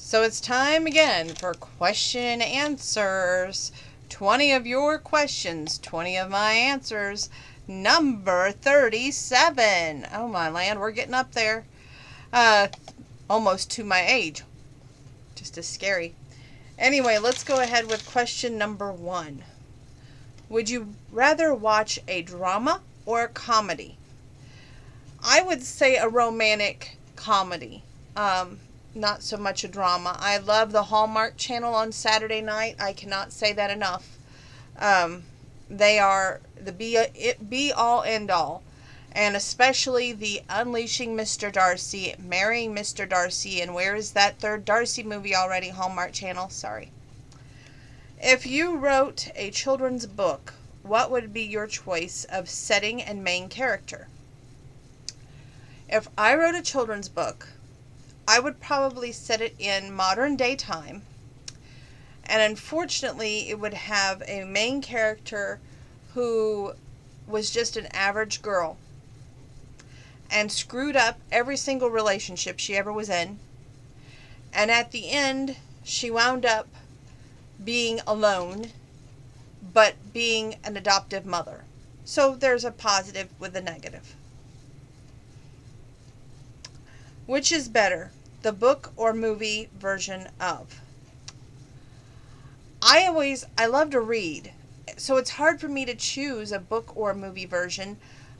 So it's time again for question and answers. 20 of your questions, 20 of my answers. Number 37. Oh my land, we're getting up there. Uh, Almost to my age. Just as scary. Anyway, let's go ahead with question number 1. Would you rather watch a drama or a comedy? I would say a romantic comedy. Not so much a drama. I love the Hallmark Channel on Saturday night. I cannot say that enough. They are the be all end all. And especially the Unleashing Mr. Darcy, Marrying Mr. Darcy, and where is that third Darcy movie already? Hallmark Channel, sorry. If you wrote a children's book, what would be your choice of setting and main character? If I wrote a children's book, I would probably set it in modern day time. And unfortunately, it would have a main character who was just an average girl and screwed up every single relationship she ever was in. And at the end, she wound up being alone, but being an adoptive mother. So there's a positive with a negative. Which is better, the book or movie version of? I love to read, so it's hard for me to choose a book or a movie version,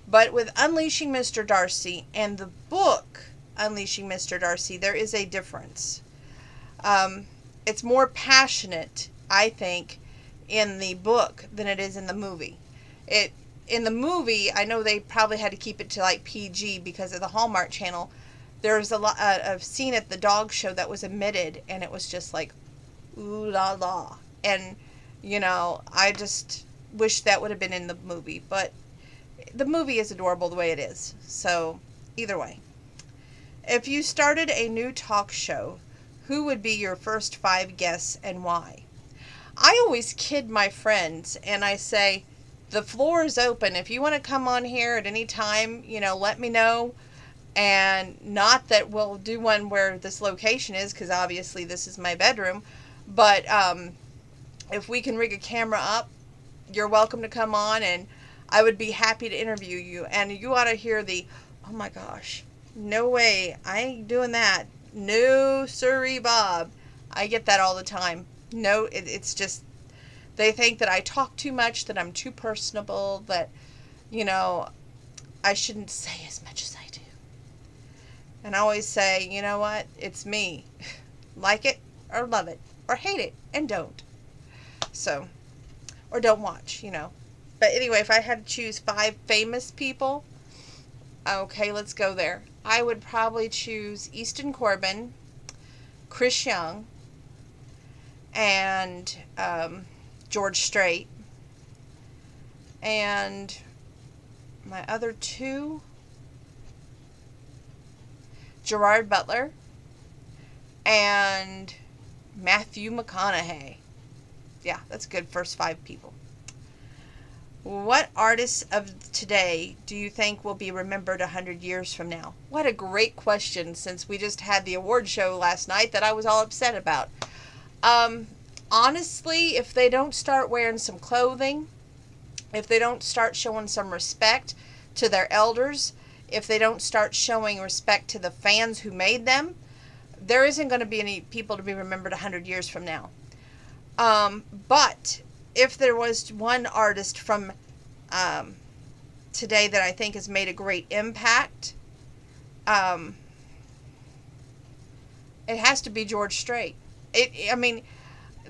but with Unleashing Mr. Darcy and the book Unleashing Mr. Darcy, there is a difference. It's more passionate, I think, in the book than it is in the movie. In the movie, I know they probably had to keep it to like PG because of the Hallmark Channel. There's a lot of scene at the dog show that was omitted, and it was just like, ooh la la. And, I just wish that would have been in the movie. But the movie is adorable the way it is. So, either way. If you started a new talk show, who would be your first 5 guests and why? I always kid my friends, and I say, the floor is open. If you want to come on here at any time, let me know. And not that we'll do one where this location is, because obviously this is my bedroom. But if we can rig a camera up, you're welcome to come on, and I would be happy to interview you. And you ought to hear oh my gosh, no way, I ain't doing that. No, sirree, Bob. I get that all the time. No, it's just, they think that I talk too much, that I'm too personable, that, I shouldn't say as much as I do. And I always say, you know what? It's me. Like it or love it or hate it and don't. So, or don't watch, But anyway, if I had to choose 5 famous people, okay, let's go there. I would probably choose Easton Corbin, Chris Young, and George Strait. And my other 2, Gerard Butler and Matthew McConaughey. Yeah, that's a good first 5 people. What artists of today do you think will be remembered 100 years from now? What a great question, since we just had the award show last night that I was all upset about. Honestly, if they don't start wearing some clothing, if they don't start showing some respect to their elders, if they don't start showing respect to the fans who made them, there isn't going to be any people to be remembered 100 years from now. But if there was one artist from today that I think has made a great impact, it has to be George Strait.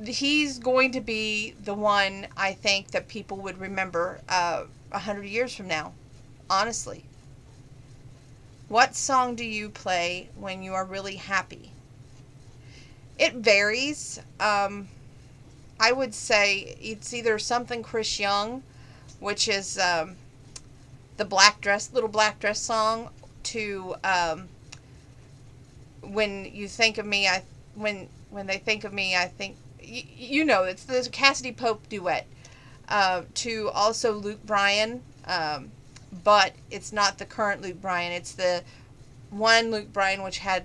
He's going to be the one, I think, that people would remember 100 years from now, honestly. What song do you play when you are really happy? It varies. I would say it's either something Chris Young, which is the little black dress song, to when you think of me, when they think of me, I think it's the Cassidy Pope duet. To also Luke Bryan, but it's not the current Luke Bryan. It's the one Luke Bryan which had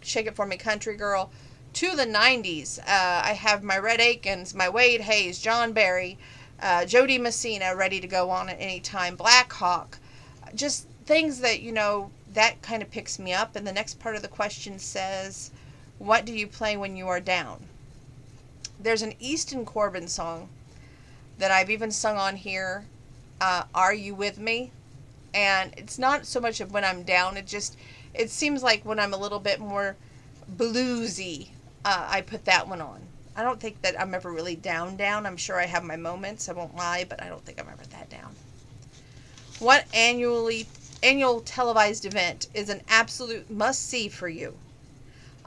Shake It For Me Country Girl, to the 90s. I have my Red Akins, my Wade Hayes, John Barry, Jody Messina ready to go on at any time, Black Hawk. Just things that, that kind of picks me up. And the next part of the question says, what do you play when you are down? There's an Easton Corbin song that I've even sung on here, Are You With Me? And it's not so much of when I'm down, it seems like when I'm a little bit more bluesy, I put that one on. I don't think that I'm ever really down. I'm sure I have my moments, I won't lie, but I don't think I'm ever that down. What annual televised event is an absolute must-see for you?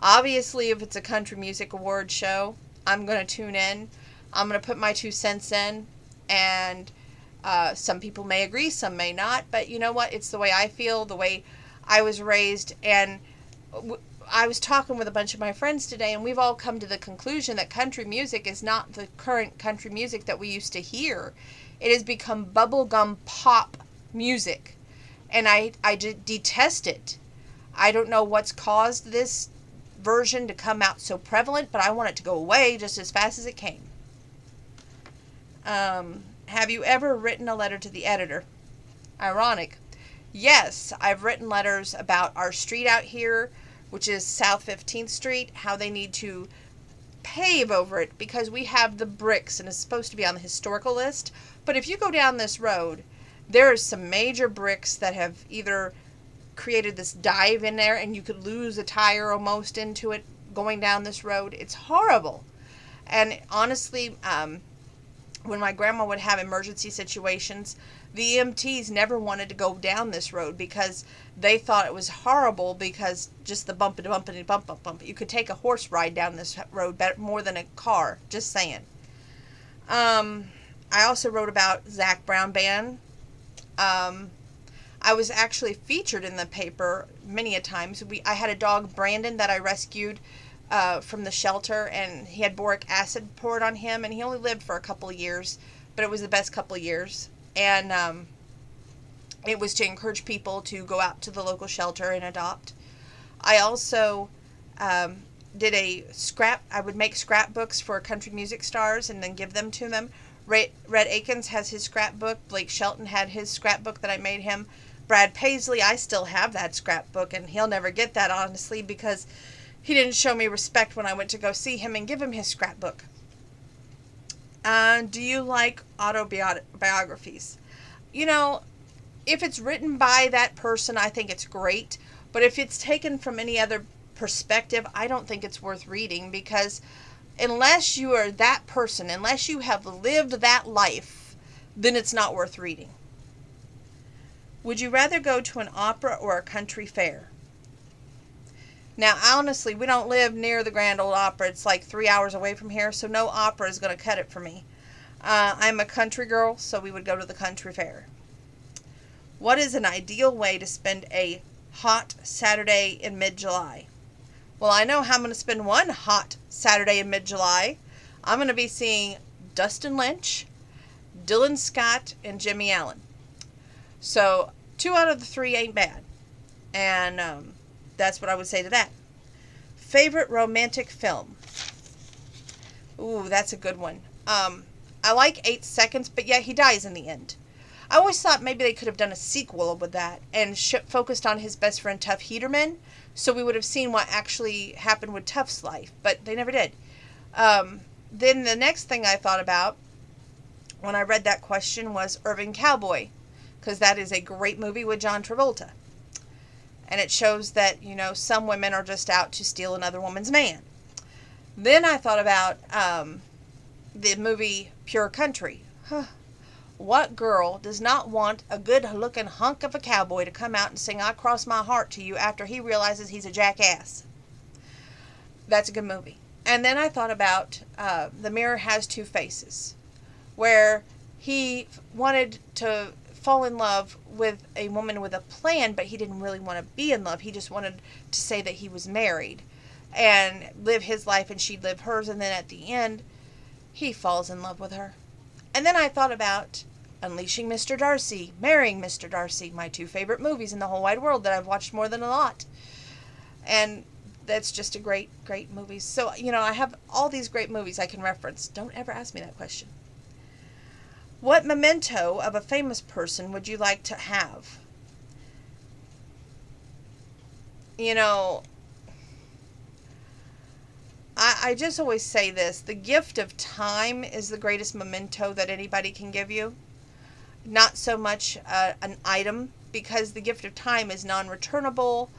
Obviously, if it's a country music award show, I'm going to tune in. I'm going to put my 2 cents in, and some people may agree, some may not, but you know what? It's the way I feel, the way I was raised, and I was talking with a bunch of my friends today, and we've all come to the conclusion that country music is not the current country music that we used to hear. It has become bubblegum pop music, and I detest it. I don't know what's caused this version to come out so prevalent, but I want it to go away just as fast as it came. Have you ever written a letter to the editor? Ironic. Yes, I've written letters about our street out here, which is South 15th Street, how they need to pave over it because we have the bricks and it's supposed to be on the historical list. But if you go down this road, there are some major bricks that have either created this dive in there and you could lose a tire almost into it going down this road. It's horrible. And honestly, when my grandma would have emergency situations, the EMTs never wanted to go down this road because they thought it was horrible because just the bumpity. You could take a horse ride down this road better, more than a car. Just saying. I also wrote about Zac Brown Band. I was actually featured in the paper many a times. I had a dog, Brandon, that I rescued from the shelter, and he had boric acid poured on him, and he only lived for a couple of years, but it was the best couple of years. And it was to encourage people to go out to the local shelter and adopt. I also did I would make scrapbooks for country music stars and then give them to them. Red Akins has his scrapbook. Blake Shelton had his scrapbook that I made him. Brad Paisley, I still have that scrapbook, and he'll never get that, honestly, because he didn't show me respect when I went to go see him and give him his scrapbook. Do you like autobiographies? If it's written by that person, I think it's great. But if it's taken from any other perspective, I don't think it's worth reading, because unless you are that person, unless you have lived that life, then it's not worth reading. Would you rather go to an opera or a country fair? Now, honestly, we don't live near the Grand Ole Opry. It's like 3 hours away from here, so no opera is going to cut it for me. I'm a country girl, so we would go to the country fair. What is an ideal way to spend a hot Saturday in mid-July? Well, I know how I'm going to spend one hot Saturday in mid-July. I'm going to be seeing Dustin Lynch, Dylan Scott, and Jimmy Allen. So 2 out of the 3 ain't bad. And that's what I would say to that. Favorite romantic film? Ooh, that's a good one. I like 8 Seconds, but yeah, he dies in the end. I always thought maybe they could have done a sequel with that and focused on his best friend Tuff Heaterman, so we would have seen what actually happened with Tuff's life, but they never did. Then the next thing I thought about when I read that question was Urban Cowboy, because that is a great movie with John Travolta. And it shows that, some women are just out to steal another woman's man. Then I thought about the movie Pure Country. What girl does not want a good-looking hunk of a cowboy to come out and sing I Cross My Heart to you after he realizes he's a jackass? That's a good movie. And then I thought about The Mirror Has Two Faces, where he wanted to fall in love with a woman with a plan, but he didn't really want to be in love. He just wanted to say that he was married and live his life and she'd live hers, and then at the end, he falls in love with her. And then I thought about Unleashing Mr. Darcy, Marrying Mr. Darcy, my 2 favorite movies in the whole wide world that I've watched more than a lot. And that's just a great, great movie. So, I have all these great movies I can reference. Don't ever ask me that question. What memento of a famous person would you like to have? You know, I just always say this. The gift of time is the greatest memento that anybody can give you. Not so much an item, because the gift of time is non-returnable.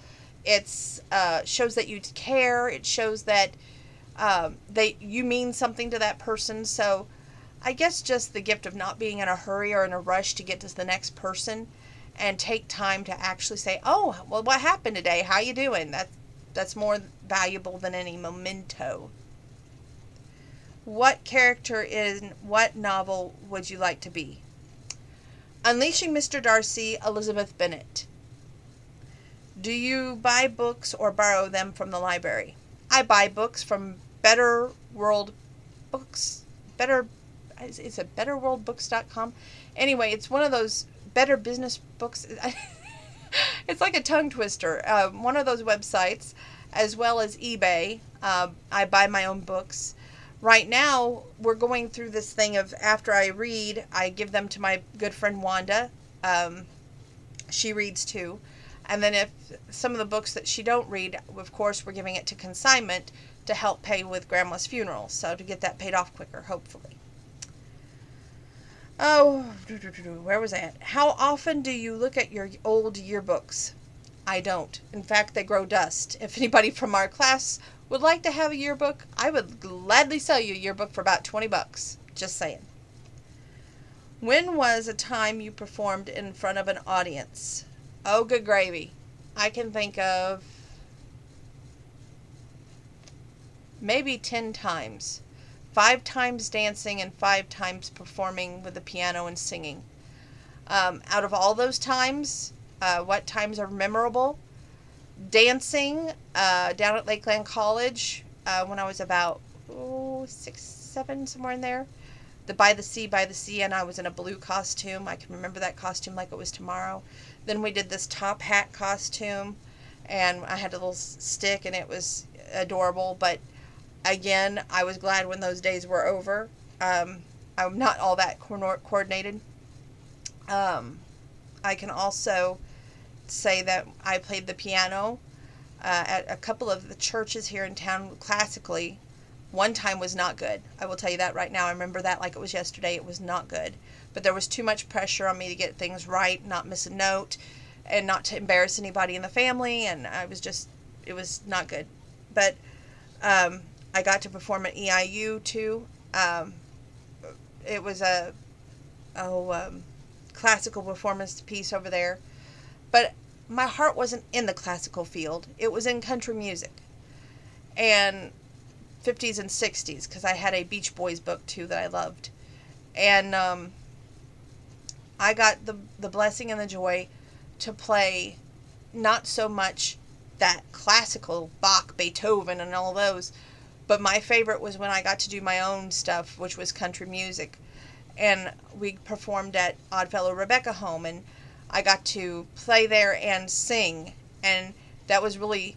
It's shows that you care. It shows that you mean something to that person. So I guess just the gift of not being in a hurry or in a rush to get to the next person, and take time to actually say, "Oh, well, what happened today? How you doing?" That's more valuable than any memento. What character in what novel would you like to be? Unleashing Mr. Darcy, Elizabeth Bennet. Do you buy books or borrow them from the library? I buy books from Better World Books. Is it betterworldbooks.com? Anyway, it's one of those Better Business Books. It's like a tongue twister. One of those websites, as well as eBay. I buy my own books. Right now, we're going through this thing of, after I read, I give them to my good friend Wanda. She reads too. And then if some of the books that she don't read, of course, we're giving it to consignment to help pay with Grandma's funeral. So to get that paid off quicker, hopefully. Oh, where was I at? How often do you look at your old yearbooks? I don't. In fact, they grow dust. If anybody from our class would like to have a yearbook, I would gladly sell you a yearbook for about $20. Just saying. When was a time you performed in front of an audience? Oh, good gravy. I can think of maybe 10 times. 5 times dancing and 5 times performing with the piano and singing. Out of all those times, what times are memorable? Dancing down at Lakeland College when I was about 6, 7, somewhere in there. The By the Sea, and I was in a blue costume. I can remember that costume like it was tomorrow. Then we did this top hat costume, and I had a little stick, and it was adorable. But again, I was glad when those days were over. I'm not all that coordinated. I can also say that I played the piano at a couple of the churches here in town classically. One time was not good. I will tell you that right now. I remember that like it was yesterday. It was not good. But there was too much pressure on me to get things right, not miss a note, and not to embarrass anybody in the family. And it was not good. But I got to perform at EIU too. It was a classical performance piece over there. But my heart wasn't in the classical field. It was in country music. And 50s and 60s, because I had a Beach Boys book too that I loved. And I got the blessing and the joy to play not so much that classical Bach, Beethoven, and all those, but my favorite was when I got to do my own stuff, which was country music. And we performed at Oddfellow Rebecca Home, and I got to play there and sing. And that was really,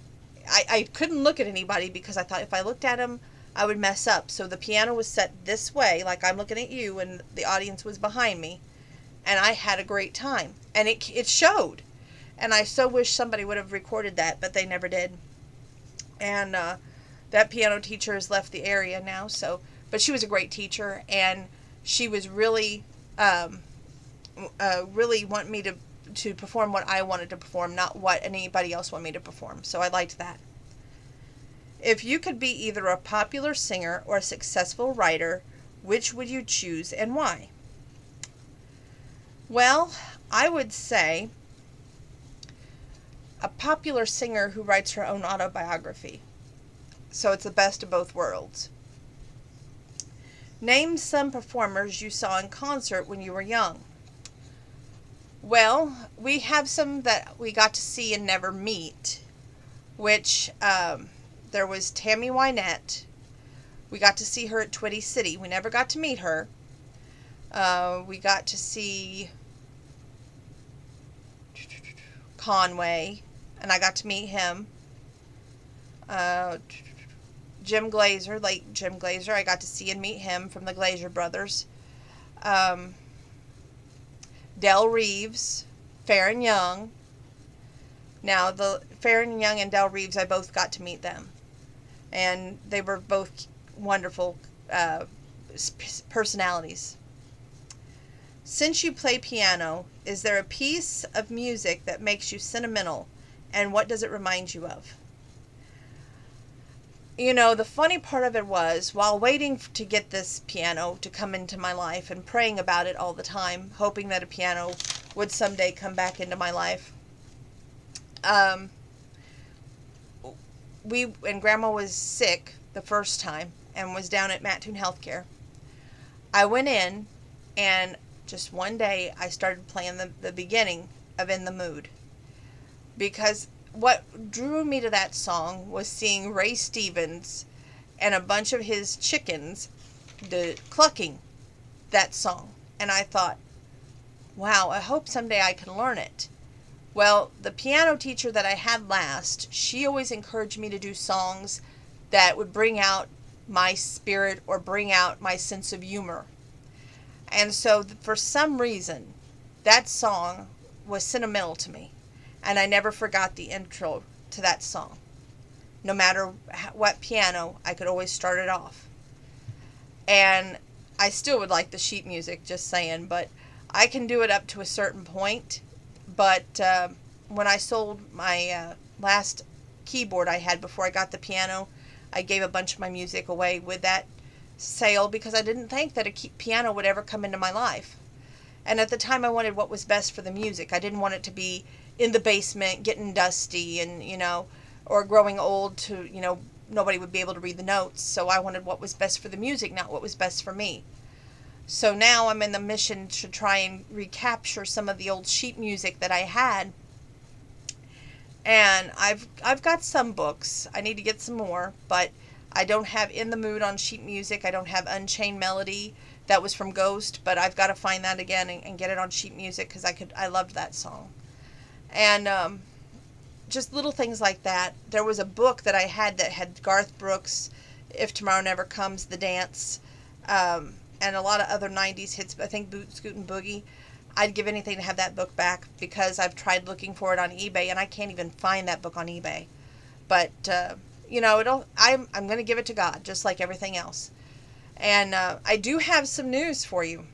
I couldn't look at anybody because I thought if I looked at them, I would mess up. So the piano was set this way, like I'm looking at you, and the audience was behind me. And I had a great time. And it showed. And I so wish somebody would have recorded that, but they never did. And that piano teacher has left the area now, but she was a great teacher, and she was really, really wanting me to perform what I wanted to perform, not what anybody else wanted me to perform. So I liked that. If you could be either a popular singer or a successful writer, which would you choose and why? Well, I would say a popular singer who writes her own autobiography. So it's the best of both worlds. Name some performers you saw in concert when you were young. Well, we have some that we got to see and never meet, which there was Tammy Wynette. We got to see her at Twitty City. We never got to meet her. We got to see Conway, and I got to meet him. Uh, Jim Glazer, late Jim Glazer, I got to see and meet him from the Glazer brothers. Um, Del Reeves, Farron Young. Now, the Farron Young and Del Reeves, I both got to meet them. And they were both wonderful personalities. Since you play piano, is there a piece of music that makes you sentimental, and what does it remind you of? You know, the funny part of it was, while waiting to get this piano to come into my life and praying about it all the time, hoping that a piano would someday come back into my life, um, when Grandma was sick the first time and was down at Mattoon Healthcare, I went in and just one day I started playing the beginning of In the Mood. Because what drew me to that song was seeing Ray Stevens and a bunch of his chickens clucking that song. And I thought, wow, I hope someday I can learn it. Well, the piano teacher that I had last, she always encouraged me to do songs that would bring out my spirit or bring out my sense of humor. And so, for some reason, that song was sentimental to me. And I never forgot the intro to that song. No matter what piano, I could always start it off. And I still would like the sheet music, just saying, but I can do it up to a certain point. But when I sold my last keyboard I had before I got the piano, I gave a bunch of my music away with that sale because I didn't think that a piano would ever come into my life. And at the time I wanted what was best for the music. I didn't want it to be in the basement getting dusty and, or growing old to, nobody would be able to read the notes. So I wanted what was best for the music, not what was best for me. So now I'm in the mission to try and recapture some of the old sheet music that I had. And I've got some books. I need to get some more, but I don't have In the Mood on sheet music. I don't have Unchained Melody. That was from Ghost, but I've got to find that again and get it on sheet music because I loved that song. And just little things like that. There was a book that I had that had Garth Brooks, If Tomorrow Never Comes, The Dance, and a lot of other 90s hits, I think Boot, Scoot, and Boogie. I'd give anything to have that book back because I've tried looking for it on eBay and I can't even find that book on eBay. But, I'm going to give it to God, just like everything else. And I do have some news for you.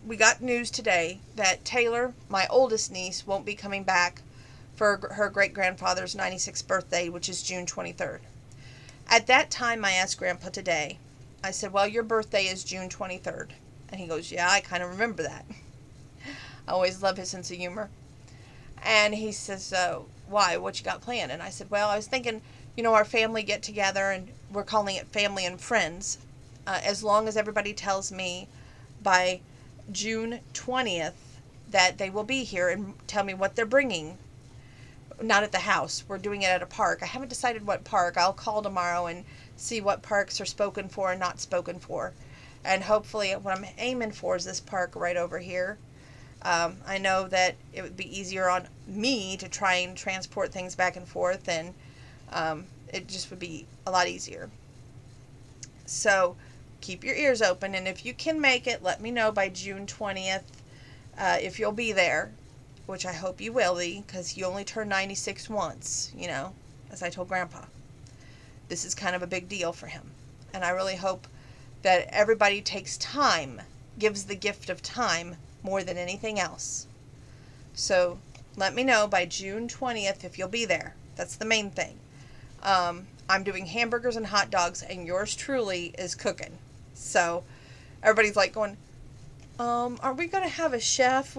We got news today that Taylor, my oldest niece, won't be coming back for her great-grandfather's 96th birthday, which is June 23rd. At that time, I asked Grandpa today, I said, well, your birthday is June 23rd. And he goes, yeah, I kind of remember that. I always love his sense of humor. And he says, why? What you got planned? And I said, well, I was thinking, our family get together, and we're calling it Family and Friends. As long as everybody tells me by June 20th that they will be here and tell me what they're bringing. Not at the house. We're doing it at a park. I haven't decided what park. I'll call tomorrow and see what parks are spoken for and not spoken for. And hopefully what I'm aiming for is this park right over here. I know that it would be easier on me to try and transport things back and forth, and it just would be a lot easier. So keep your ears open, and if you can make it, let me know by June 20th if you'll be there, which I hope you will be, because you only turn 96 once, as I told Grandpa. This is kind of a big deal for him, and I really hope that everybody takes time, gives the gift of time more than anything else. So let me know by June 20th if you'll be there. That's the main thing. I'm doing hamburgers and hot dogs, and yours truly is cooking. So everybody's like going, are we going to have a chef?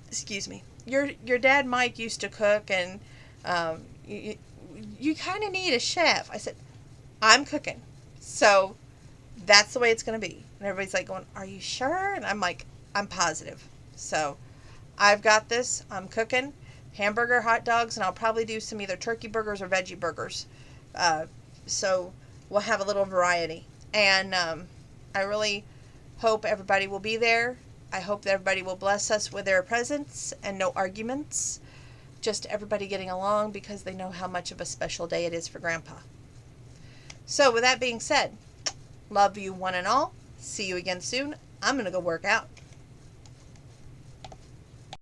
Excuse me. Your dad Mike used to cook, and you kind of need a chef. I said, I'm cooking. So that's the way it's going to be. And everybody's like going, are you sure? And I'm like, I'm positive. So I've got this. I'm cooking hamburger, hot dogs, and I'll probably do some either turkey burgers or veggie burgers. So we'll have a little variety. And I really hope everybody will be there. I hope that everybody will bless us with their presence and no arguments. just everybody getting along because they know how much of a special day it is for Grandpa. So with that being said, love you one and all. See you again soon. I'm going to go work out.